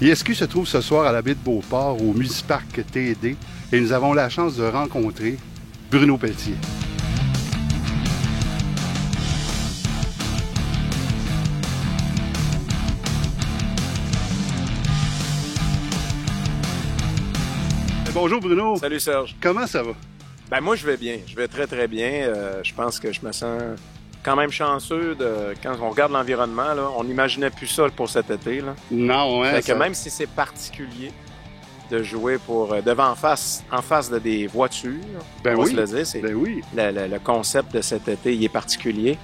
ISQ se trouve ce soir à la baie de Beauport, au Musiparc TD, et nous avons la chance de rencontrer Bruno Pelletier. Bonjour Bruno. Salut Serge. Comment ça va? Ben moi je vais bien, je vais très très bien. Je pense que je me sens quand même chanceux quand on regarde l'environnement, là, on n'imaginait plus ça pour cet été. Là. Non, ouais. Fait que même si c'est particulier de jouer devant en face de des voitures, ben on va oui. se le dire, c'est le concept de cet été, il est particulier.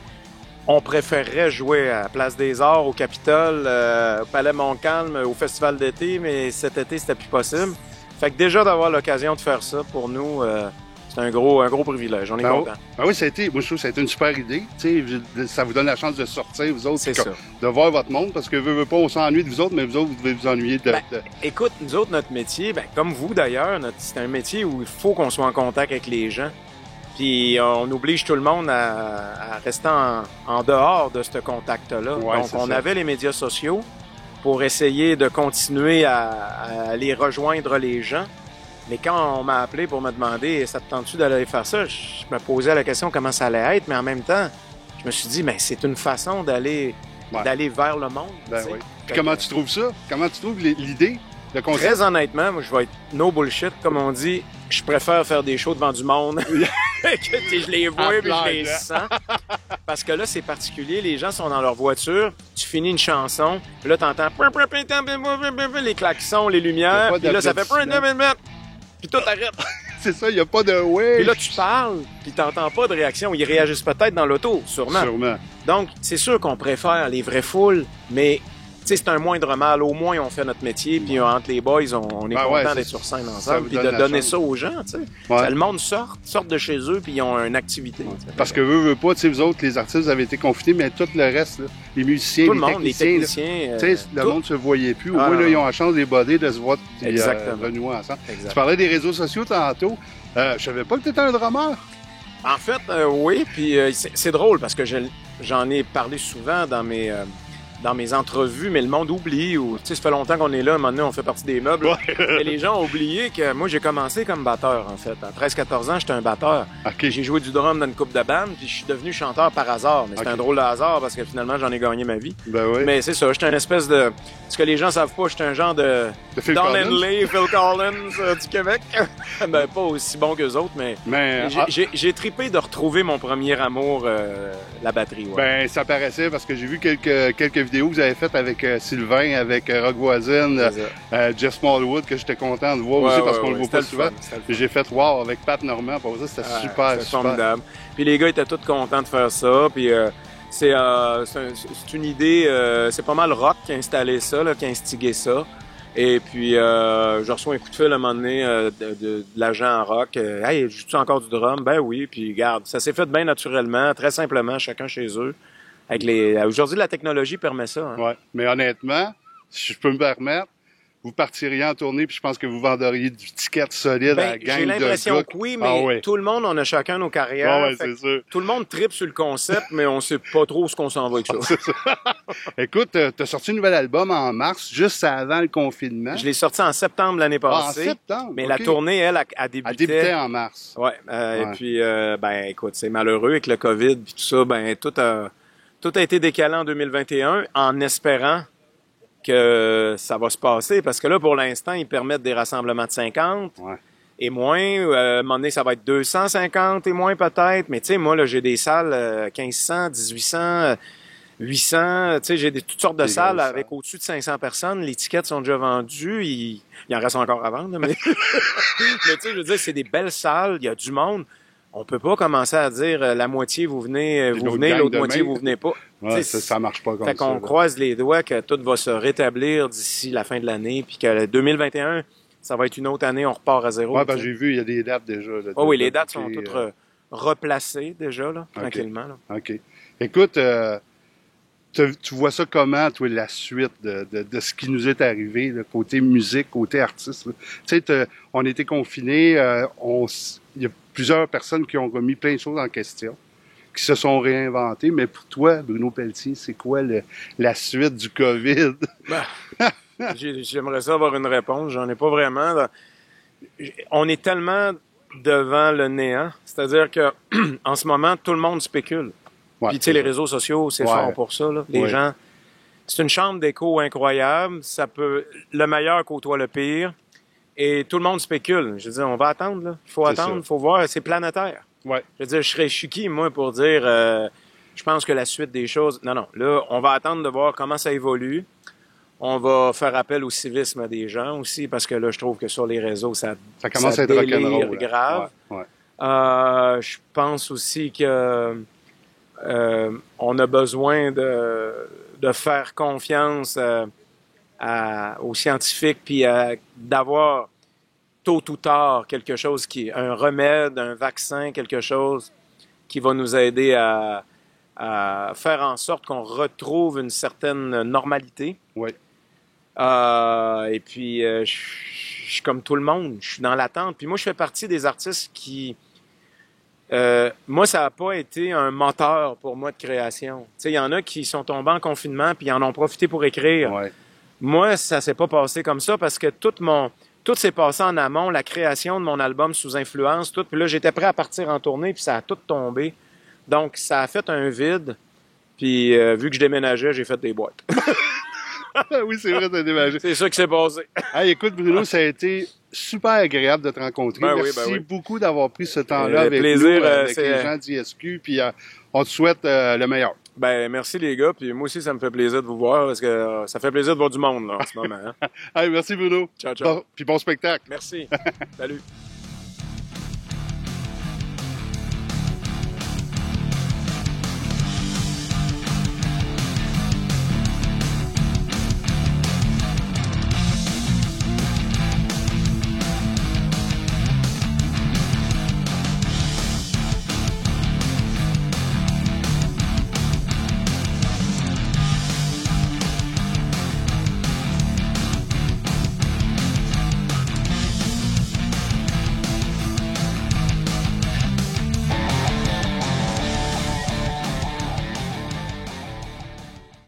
On préférerait jouer à Place des Arts, au Capitole, au Palais Montcalm, au Festival d'été, mais cet été c'était plus possible. Fait que déjà d'avoir l'occasion de faire ça, pour nous, c'est un gros privilège. On est content. Ben oui, moi je trouve que ça a été une super idée. Ça vous donne la chance de sortir, vous autres, de voir votre monde, parce que veut pas, on s'ennuie de vous autres, mais vous autres, vous devez vous ennuyer de... Écoute, nous autres, notre métier, comme vous d'ailleurs, c'est un métier où il faut qu'on soit en contact avec les gens. Puis on oblige tout le monde à rester en dehors de ce contact-là. Ouais, donc on avait les médias sociaux pour essayer de continuer à aller rejoindre les gens. Mais quand on m'a appelé pour me demander « ça te tente-tu d'aller faire ça? » Je me posais la question comment ça allait être, mais en même temps, je me suis dit « c'est une façon d'aller vers le monde. » Ben oui. Puis comment tu trouves ça? Comment tu trouves l'idée, le concept? Très honnêtement, moi, je vais être no bullshit, comme on dit. Je préfère faire des shows devant du monde que je les vois et je les sens. Parce que là, c'est particulier. Les gens sont dans leur voiture, tu finis une chanson, puis là, t'entends les klaxons, les lumières, puis là, ça fait... Puis tout arrête. C'est ça, il n'y a pas de « ouais ». Puis là, tu parles, puis t'entends pas de réaction. Ils réagissent peut-être dans l'auto, sûrement. Donc, c'est sûr qu'on préfère les vraies foules, mais... c'est un moindre mal. Au moins, on fait notre métier, puis entre les boys, on est content d'être sur scène ensemble, puis de donner ça aux gens. Le monde sort de chez eux, puis ils ont une activité. Parce que veut pas, vous autres, les artistes, vous avez été confinés, mais tout le reste, là, les musiciens, les techniciens, le monde se voyait plus. Au moins, là, ils ont la chance des bodés de se voir renouer ensemble. Tu parlais des réseaux sociaux tantôt. Je savais pas que tu étais un drummer. En fait, oui, puis c'est drôle, parce que j'en ai parlé souvent dans mes entrevues, mais le monde oublie, ça fait longtemps qu'on est là, maintenant on fait partie des meubles. Et les gens ont oublié que moi j'ai commencé comme batteur, en fait. À 13-14 ans, j'étais un batteur. Okay. J'ai joué du drum dans une couple de bandes, puis je suis devenu chanteur par hasard. Mais c'est un drôle de hasard parce que finalement j'en ai gagné ma vie. Ben oui. Mais c'est ça, j'étais une espèce de... Ce que les gens savent pas, j'étais un genre de Phil Don Collins. Henley, Phil Collins du Québec. Pas aussi bon qu'eux autres, mais j'ai trippé de retrouver mon premier amour, la batterie. Ouais. Ben ça paraissait parce que j'ai vu quelques vidéos que vous avez faites avec Sylvain, avec Rock Voisine, Jeff Smallwood, que j'étais content de voir aussi parce qu'on le voit pas souvent. J'ai fait wow avec Pat Normand, pour ça c'était super formidable. Puis les gars étaient tous contents de faire ça, puis c'est une idée, c'est pas mal Rock qui a installé ça, qui a instigé ça. Et puis, je reçois un coup de fil à un moment donné de l'agent Rock. Hey, joues-tu encore du drum? Ben oui. Puis, regarde, ça s'est fait bien naturellement, très simplement, chacun chez eux. Aujourd'hui, la technologie permet ça. Hein. Oui, mais honnêtement, si je peux me permettre, vous partiriez en tournée, puis je pense que vous vendriez du ticket solide à la gang de gars. J'ai l'impression que oui, mais tout le monde, on a chacun nos carrières. C'est sûr. Tout le monde tripe sur le concept, mais on sait pas trop ce qu'on s'en va avec ça. Écoute, t'as sorti un nouvel album en mars, juste avant le confinement. Je l'ai sorti en septembre l'année passée. En septembre? Mais la tournée, elle, a débuté. Elle débutait en mars. Ouais. Et puis, écoute, c'est malheureux avec le COVID puis tout ça, tout a été décalé en 2021 en espérant que ça va se passer. Parce que là, pour l'instant, ils permettent des rassemblements de 50 et moins. À un moment donné, ça va être 250 et moins peut-être. Mais tu sais, moi, là, j'ai des salles 1500, 1800, 800. Tu sais, j'ai toutes sortes de salles avec au-dessus de 500 personnes. Les tickets sont déjà vendus. Il en reste encore à vendre. Mais, mais tu sais, je veux dire, c'est des belles salles. Il y a du monde. On peut pas commencer à dire la moitié vous venez, l'autre moitié vous venez pas. Ouais, ça marche pas comme ça. Fait qu'on croise les doigts que tout va se rétablir d'ici la fin de l'année, puis que 2021, ça va être une autre année, on repart à zéro. Ouais, j'ai vu, il y a des dates déjà. Oui, les dates sont toutes replacées déjà, là, tranquillement. Là. OK. Écoute, tu vois ça comment, toi, la suite de ce qui nous est arrivé, là, côté musique, côté artiste? Tu sais, on était confinés, il y a plusieurs personnes qui ont remis plein de choses en question, qui se sont réinventées, mais pour toi, Bruno Pelletier, c'est quoi la suite du COVID? J'aimerais ça avoir une réponse. J'en ai pas vraiment. On est tellement devant le néant. C'est-à-dire que en ce moment, tout le monde spécule. Ouais, Puis, tu sais, les réseaux sociaux, c'est fort pour ça. Là. Les gens... C'est une chambre d'écho incroyable. Ça peut... Le meilleur côtoie le pire. Et tout le monde spécule. Je veux dire, on va attendre, là. Il faut attendre, il faut voir. C'est planétaire. Ouais. Je veux dire, je suis qui, moi, pour dire... je pense que la suite des choses... Non. Là, on va attendre de voir comment ça évolue. On va faire appel au civisme des gens aussi, parce que là, je trouve que sur les réseaux, ça commence à être rock'n'roll, grave. Ouais. Je pense aussi que on a besoin de faire confiance aux scientifiques, puis d'avoir tôt ou tard quelque chose un remède, un vaccin, quelque chose qui va nous aider à faire en sorte qu'on retrouve une certaine normalité. Oui. Et puis, je suis comme tout le monde, je suis dans l'attente. Puis moi, je fais partie des artistes qui... moi, ça n'a pas été un moteur pour moi de création. Tu sais, il y en a qui sont tombés en confinement puis ils en ont profité pour écrire. Ouais. Moi, ça s'est pas passé comme ça parce que tout s'est passé en amont, la création de mon album Sous influence, tout. Puis là, j'étais prêt à partir en tournée puis ça a tout tombé. Donc, ça a fait un vide. Puis, vu que je déménageais, j'ai fait des boîtes. Oui, c'est vrai, t'as déménagé. C'est ça qui s'est passé. Hey, écoute, Bruno, ça a été super agréable de te rencontrer. Merci beaucoup d'avoir pris ce temps-là avec plaisir, nous, avec les gens d'ISQ. Puis, on te souhaite le meilleur. Ben, merci les gars. Puis moi aussi, ça me fait plaisir de vous voir parce que ça fait plaisir de voir du monde là, en ce moment. Hein? Hey, merci, Bruno. Ciao, ciao. Puis bon spectacle. Merci. Salut.